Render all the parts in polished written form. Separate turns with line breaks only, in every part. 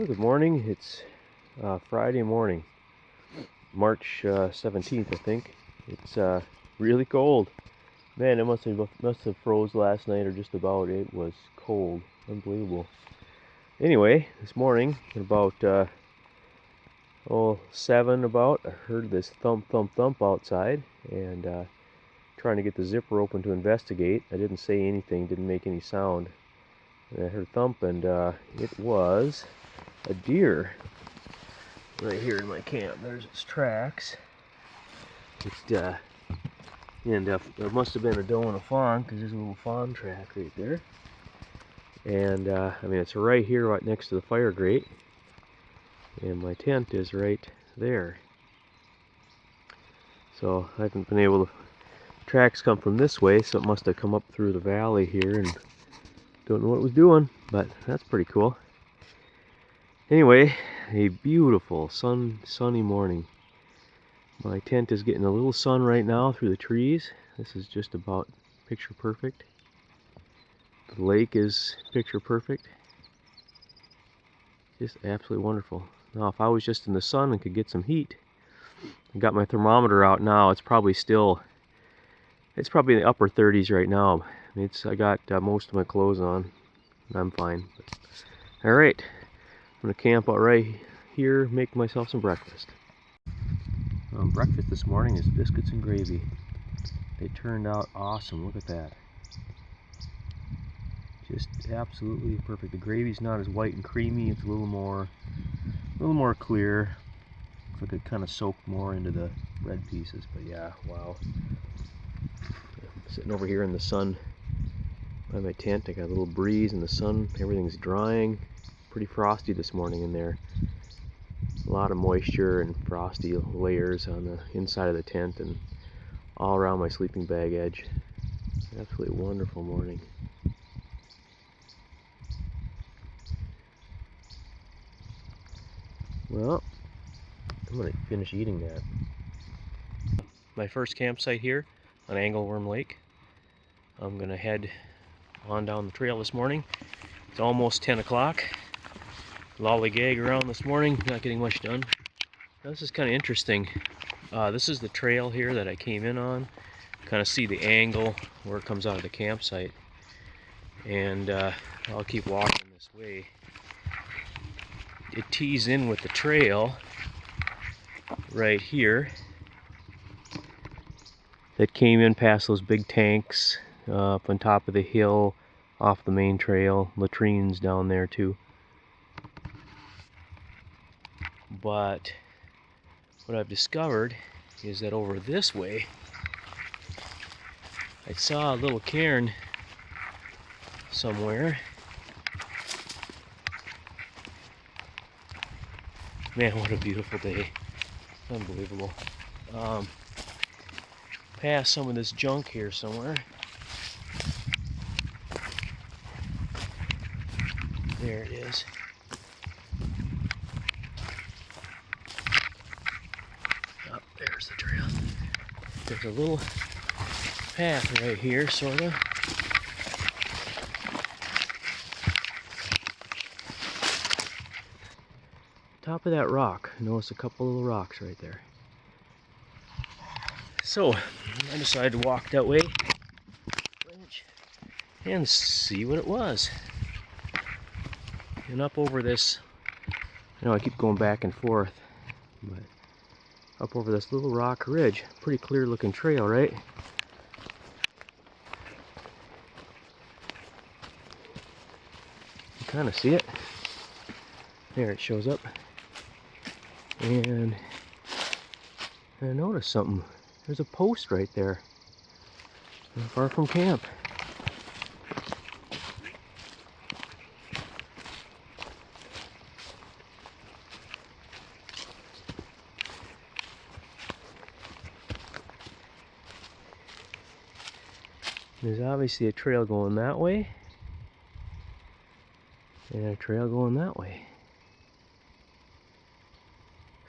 Well, good morning. It's Friday morning, March 17th, I think. It's really cold. Man, it must have froze last night or just about. It was cold, unbelievable. Anyway, this morning at about 7 about, I heard this thump thump thump outside, and trying to get the zipper open to investigate. I didn't say anything, didn't make any sound. And I heard a thump, and it was a deer right here in my camp. There's its tracks. It must have been a doe and a fawn, because there's a little fawn track right there. And I mean, it's right here, right next to the fire grate, and my tent is right there. So I haven't been able to. Tracks come from this way, so it must have come up through the valley here, and don't know what it was doing, but that's pretty cool. Anyway, a beautiful sunny morning. My tent is getting a little sun right now through the trees. This is just about picture perfect. The lake is picture perfect. Just absolutely wonderful. Now, if I was just in the sun and could get some heat, I got my thermometer out now. It's probably in the upper 30s right now. I got most of my clothes on. I'm fine. All right, I'm gonna camp out right here, make myself some breakfast. Breakfast this morning is biscuits and gravy. They turned out awesome. Look at that. Just absolutely perfect. The gravy's not as white and creamy. It's a little more clear. Looks like it kind of soaked more into the bread pieces. But yeah, wow. I'm sitting over here in the sun by my tent. I got a little breeze in the sun. Everything's drying. Pretty frosty this morning in there. A lot of moisture and frosty layers on the inside of the tent and all around my sleeping bag edge. Absolutely wonderful morning. Well, I'm going to finish eating that. My first campsite here on Angleworm Lake. I'm going to head on down the trail this morning. It's almost 10 o'clock. Lollygag around this morning, not getting much done. Now, this is kind of interesting. This is the trail here that I came in on. Kind of see the angle where it comes out of the campsite. And I'll keep walking this way. It tees in with the trail right here that came in past those big tanks up on top of the hill off the main trail. Latrines down there too. But what I've discovered is that over this way I saw a little cairn somewhere. Man, what a beautiful day. Unbelievable. Past some of this junk here somewhere. There it is. Oh, there's the trail. There's a little path right here, sort of. Top of that rock. Notice a couple little rocks right there. So, I decided to walk that way and see what it was. And up over this, I know I keep going back and forth, but up over this little rock ridge, pretty clear looking trail, right? You kind of see it. There it shows up. And I noticed something. There's a post right there, not far from camp. There's obviously a trail going that way, and a trail going that way.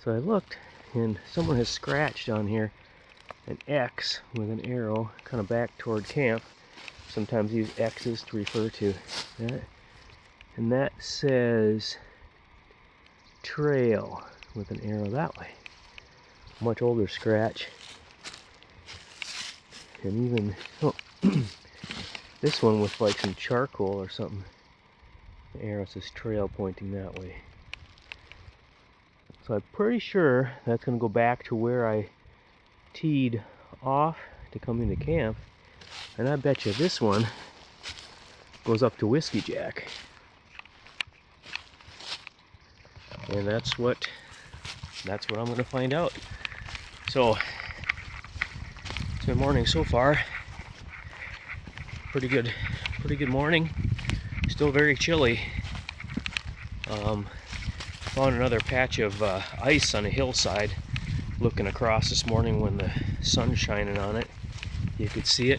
So I looked, and someone has scratched on here an X with an arrow kind of back toward camp. Sometimes use X's to refer to that. And that says Trail with an arrow that way. Much older scratch. And even, oh, this one with like some charcoal or something. The arrow says trail pointing that way. So I'm pretty sure that's going to go back to where I teed off to come into camp. And I bet you this one goes up to Whiskey Jack. And that's what I'm going to find out. So it's been morning so far. Pretty good morning. Still very chilly. Found another patch of ice on a hillside. Looking across this morning when the sun's shining on it, you could see it.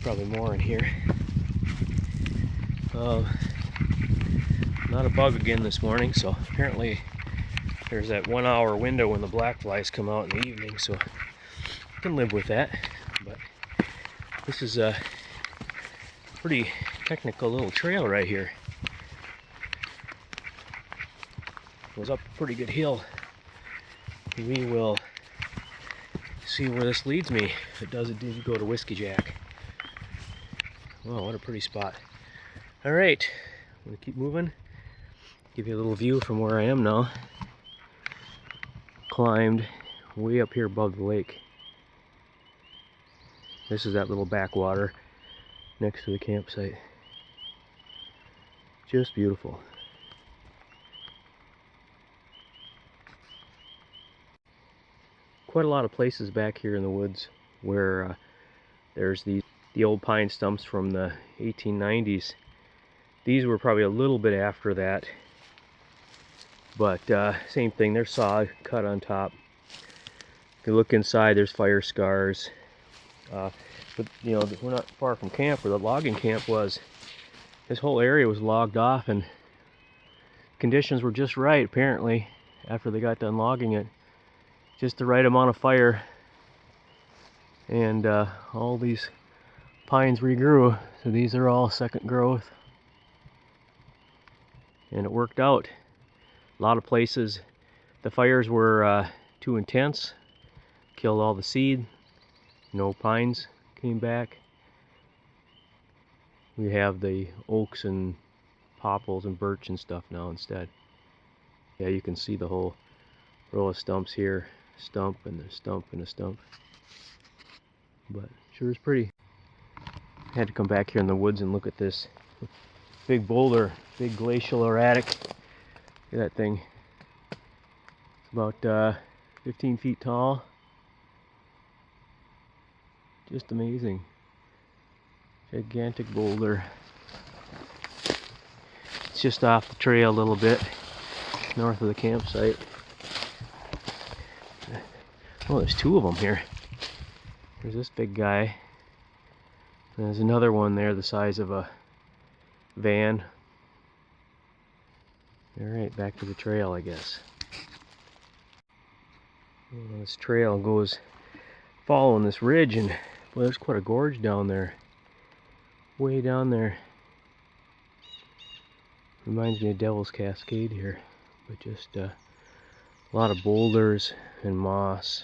Probably more in here. Not a bug again this morning, so apparently there's that 1 hour window when the black flies come out in the evening, so I can live with that. But this is a pretty technical little trail right here. Goes up a pretty good hill. We will see where this leads me. If it does, it did go to Whiskey Jack. Wow, what a pretty spot. Alright, I'm going to keep moving. Give you a little view from where I am now. Climbed way up here above the lake. This is that little backwater next to the campsite. Just beautiful. Quite a lot of places back here in the woods where there's the old pine stumps from the 1890s. These were probably a little bit after that, but same thing, they're sawed, cut on top. If you look inside, there's fire scars. But you know, we're not far from camp where the logging camp was. This whole area was logged off, and conditions were just right apparently after they got done logging it. Just the right amount of fire, and all these pines regrew, so these are all second growth, and it worked out. A lot of places the fires were too intense, killed all the seed, no pines came back. We have the oaks and popples and birch and stuff now instead. Yeah, you can see the whole row of stumps here. Stump and a stump and a stump. But sure is pretty. Had to come back here in the woods and look at this big boulder, big glacial erratic. Look at that thing. It's about 15 feet tall. Just amazing. Gigantic boulder. It's just off the trail a little bit, north of the campsite. Oh, there's two of them here. There's this big guy. And there's another one there the size of a van. Alright, back to the trail, I guess. Well, this trail goes following this ridge, and boy, there's quite a gorge down there. Way down there. Reminds me of Devil's Cascade here. But just a lot of boulders and moss.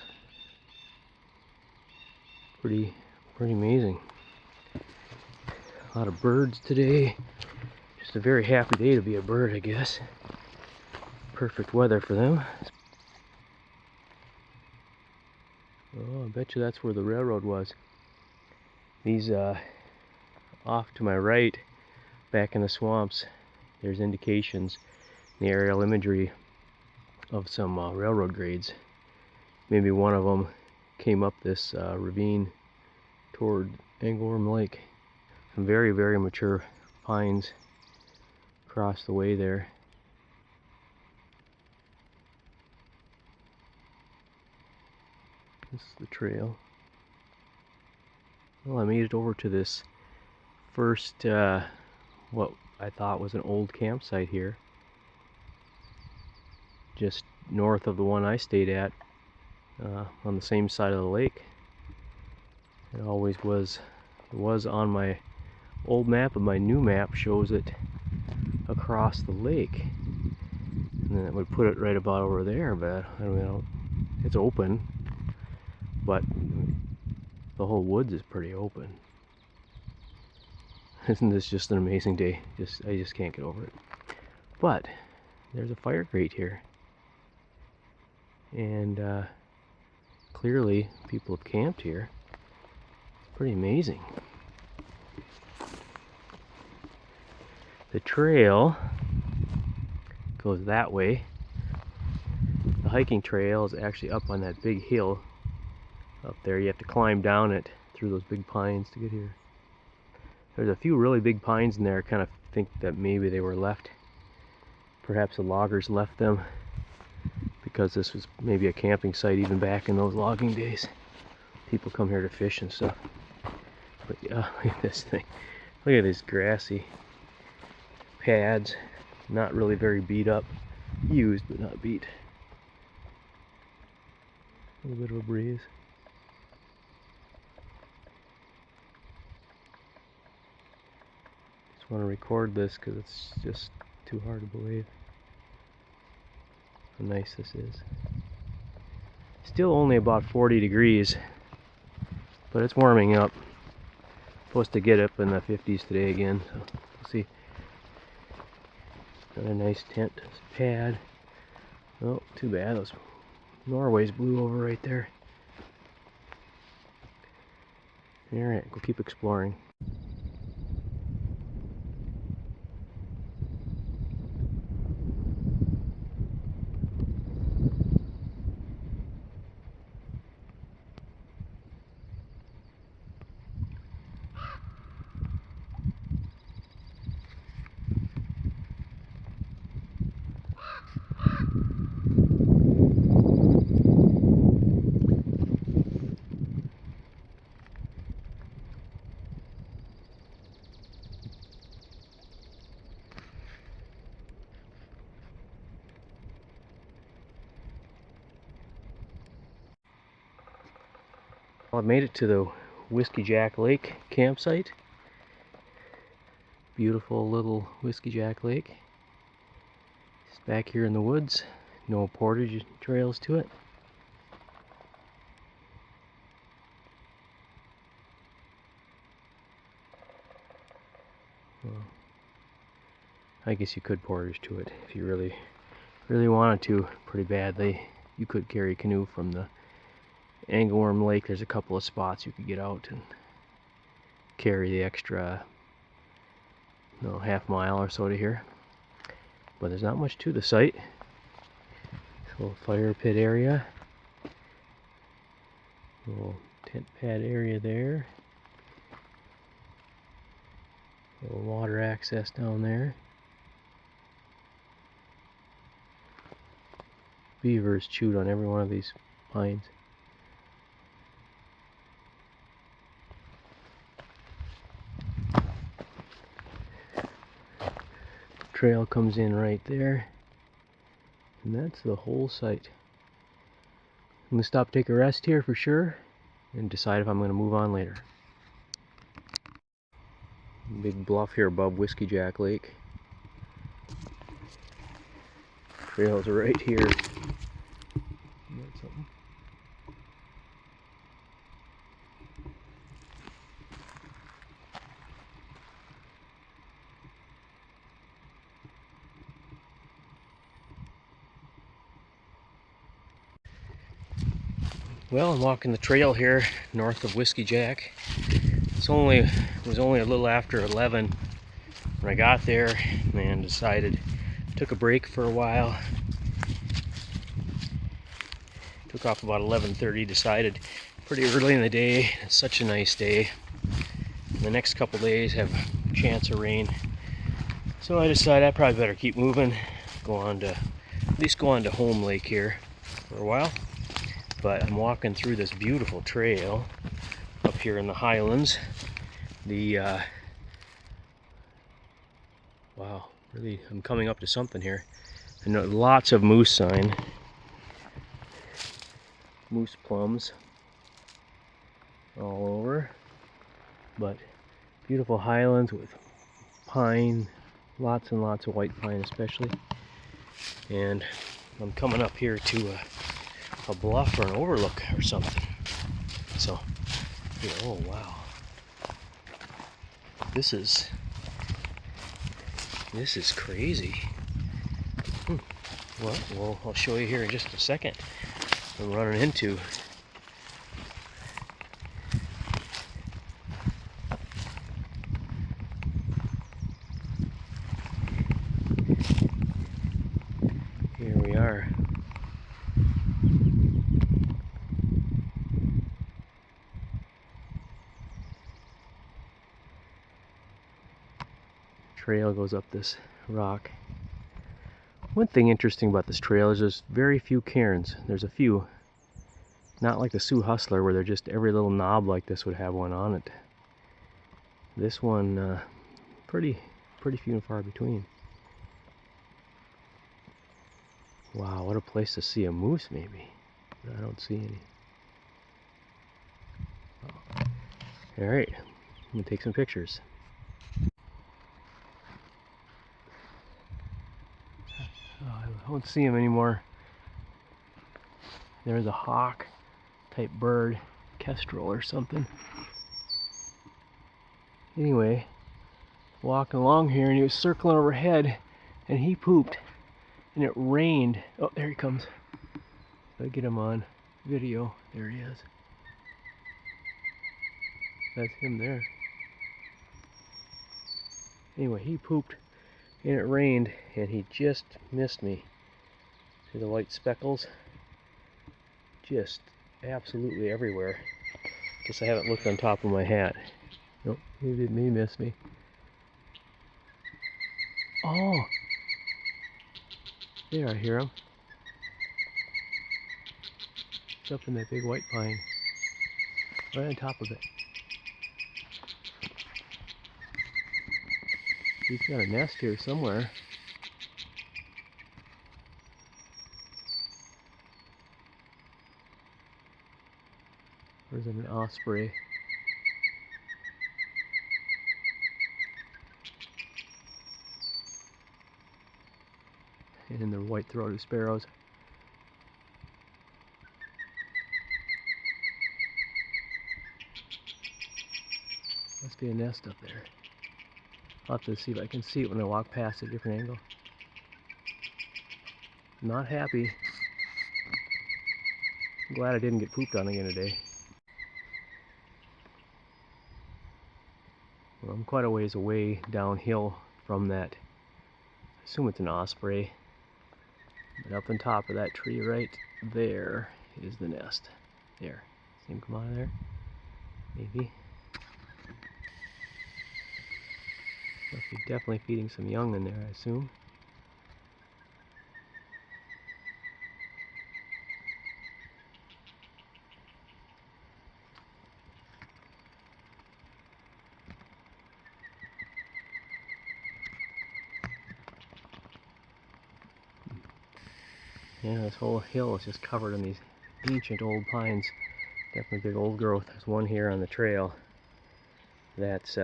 Pretty amazing. A lot of birds today. Just a very happy day to be a bird, I guess. Perfect weather for them. Oh, I bet you that's where the railroad was. These off to my right, back in the swamps, there's indications in the aerial imagery of some railroad grades. Maybe one of them came up this ravine toward Angleworm Lake. Some very mature pines across the way there. This is the trail. Well, I made it over to this first, what I thought was an old campsite here. Just north of the one I stayed at, on the same side of the lake. It always was on my old map, but my new map shows it across the lake. And And then it would put it right about over there, but I don't know. It's open, but the whole woods is pretty open. Isn't this just an amazing day? I just can't get over it. But there's a fire grate here, and clearly people have camped here. It's pretty amazing. The trail goes that way. The hiking trail is actually up on that big hill up there. You have to climb down it through those big pines to get here. There's a few really big pines in there. I kind of think that maybe they were left. Perhaps the loggers left them because this was maybe a camping site even back in those logging days. People come here to fish and stuff. But yeah, look at this thing. Look at these grassy pads. Not really very beat up. Used, but not beat. A little bit of a breeze. Just want to record this because it's just too hard to believe how nice this is. Still only about 40 degrees, but it's warming up. Supposed to get up in the 50s today again, so we'll see. Another nice tent pad. Oh, too bad. Those Norways blew over right there. Alright, we'll keep exploring. Well, I made it to the Whiskey Jack Lake campsite. Beautiful little Whiskey Jack Lake. It's back here in the woods. No portage trails to it. Well, I guess you could portage to it if you really wanted to pretty badly. You could carry a canoe from the Angleworm Lake. There's a couple of spots you could get out and carry the extra half mile or so to here. But there's not much to the site. Little fire pit area. Little tent pad area there. Little water access down there. Beavers chewed on every one of these pines. Trail comes in right there, and that's the whole site. I'm gonna stop, take a rest here for sure, and decide if I'm gonna move on later. Big bluff here above Whiskey Jack Lake. Trails are right here. That's something. Well, I'm walking the trail here north of Whiskey Jack. It was only a little after 11 when I got there, and took a break for a while. Took off about 11:30, decided pretty early in the day, it's such a nice day. The next couple days have a chance of rain. So I decided I probably better keep moving, at least go on to Home Lake here for a while. But I'm walking through this beautiful trail up here in the highlands. Wow, really, I'm coming up to something here. I know lots of moose sign. Moose plums all over. But beautiful highlands with pine, lots and lots of white pine especially. and I'm coming up here to a bluff or an overlook or something. So, oh wow, this is crazy. Well, I'll show you here in just a second. I'm running into. Here we are. Trail goes up this rock. One thing interesting about this trail is there's very few cairns. There's a few. Not like the Sioux Hustler where they're just every little knob like this would have one on it. This one, pretty few and far between. Wow, what a place to see a moose maybe. But I don't see any. Alright, I'm gonna take some pictures. I don't see him anymore. There's a hawk type bird, kestrel or something. Anyway, walking along here and he was circling overhead and he pooped and it rained. Oh, there he comes. I'll get him on video. There he is. That's him there. Anyway, he pooped and it rained and he just missed me. See the white speckles? Just absolutely everywhere. Guess I haven't looked on top of my hat. Nope, he missed me. Oh! There, I hear him. It's up in that big white pine. Right on top of it. He's got a nest here somewhere. There's an osprey. And the white-throated sparrows. Must be a nest up there. I'll have to see if I can see it when I walk past at a different angle. Not happy. I'm glad I didn't get pooped on again today. Well, I'm quite a ways away downhill from that. I assume it's an osprey. But up on top of that tree right there is the nest. There. See him come out of there? Maybe. Must be definitely feeding some young in there, I assume. Yeah, this whole hill is just covered in these ancient old pines. Definitely big old growth. There's one here on the trail that's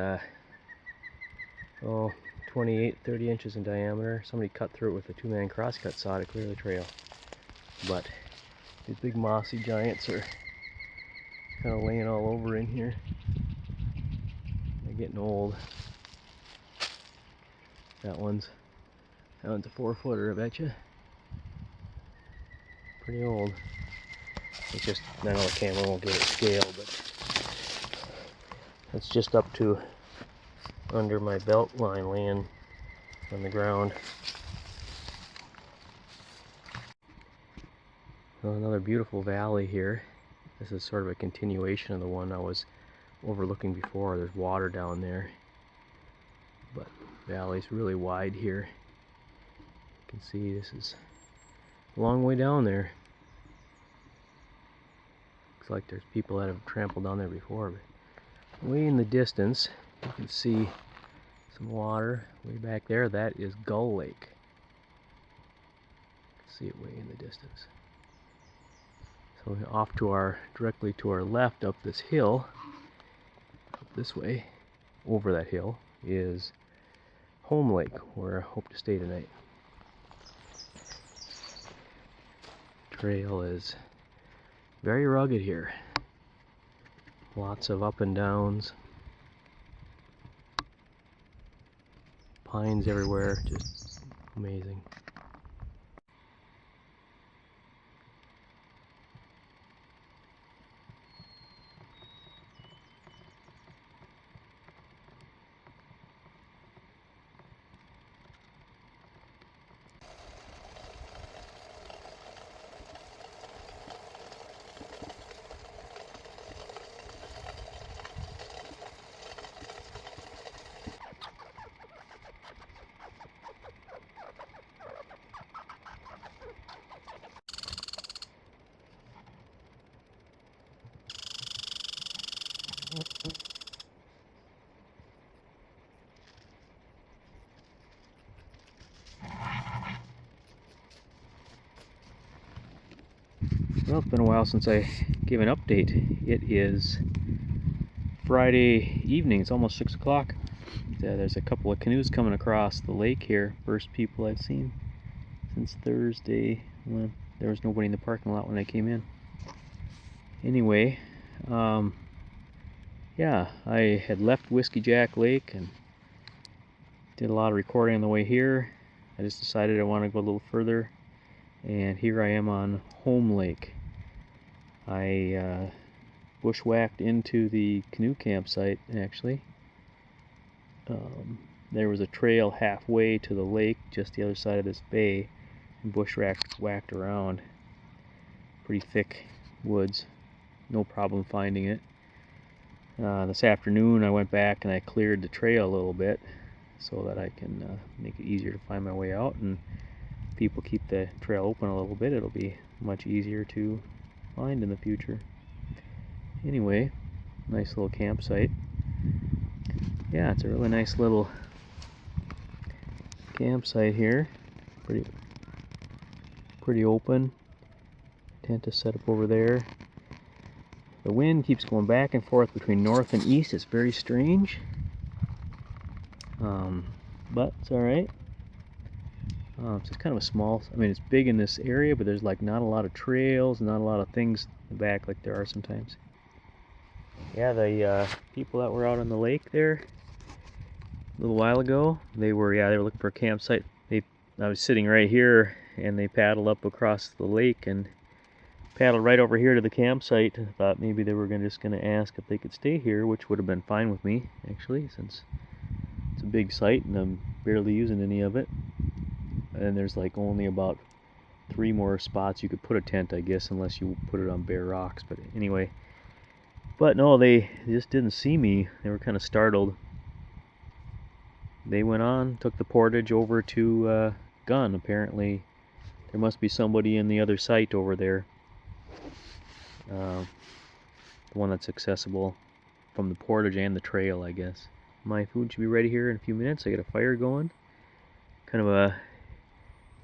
28, 30 inches in diameter. Somebody cut through it with a two-man crosscut saw to clear the trail. But these big mossy giants are kind of laying all over in here. They're getting old. That one's a 4-footer, I bet you. Pretty old. It's just, I know the camera won't get it scale, but it's just up to under my belt line laying on the ground. Well, another beautiful valley here. This is sort of a continuation of the one I was overlooking before. There's water down there, but the valley's really wide here. You can see this is a long way down there. Looks like there's people that have trampled down there before, but way in the distance you can see some water. Way back there, that is Gull Lake. You can see it way in the distance. So off to our, directly to our left up this hill, up this way, over that hill, is Home Lake, where I hope to stay tonight. trail is very rugged here. Lots of up and downs. Pines everywhere, just amazing. Well, it's been a while since I gave an update. It is Friday evening. It's almost 6 o'clock. There's a couple of canoes coming across the lake here. First people I've seen since Thursday. Well, there was nobody in the parking lot when I came in. Anyway, yeah, I had left Whiskey Jack Lake and did a lot of recording on the way here. I just decided I want to go a little further, and here I am on Home Lake. I bushwhacked into the canoe campsite, actually. There was a trail halfway to the lake, just the other side of this bay, and bushwhacked around. Pretty thick woods, no problem finding it. This afternoon I went back and I cleared the trail a little bit so that I can make it easier to find my way out, and if people keep the trail open a little bit, it'll be much easier to find in the future. Anyway, nice little campsite. Yeah, it's a really nice little campsite here. Pretty open. Tent is set up over there. The wind keeps going back and forth between north and east. It's very strange. But it's alright. It's just kind of a small, I mean, it's big in this area, but there's like not a lot of trails, not a lot of things in the back like there are sometimes. Yeah, the people that were out on the lake there a little while ago, they were looking for a campsite. I was sitting right here, and they paddled up across the lake and paddled right over here to the campsite. I thought maybe they were just going to ask if they could stay here, which would have been fine with me, actually, since it's a big site and I'm barely using any of it. And there's like only about 3 more spots you could put a tent, I guess, unless you put it on bare rocks. But anyway, but no, they just didn't see me. They were kind of startled. They went on, took the portage over to Gun. Apparently there must be somebody in the other site over there, the one that's accessible from the portage and the trail, I guess. My food should be ready here in a few minutes. I got a fire going, kind of a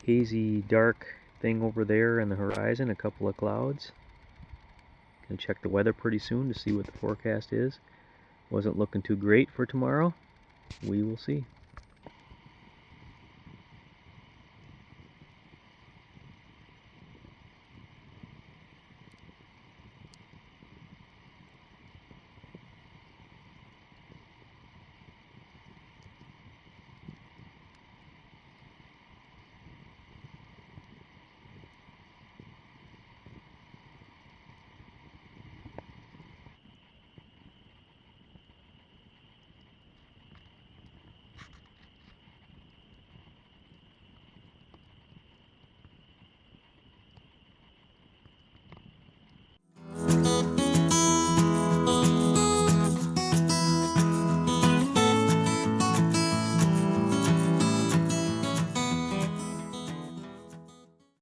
hazy dark thing over there in the horizon, a couple of clouds. Gonna check the weather pretty soon to see what the forecast is. Wasn't looking too great for tomorrow. We will see.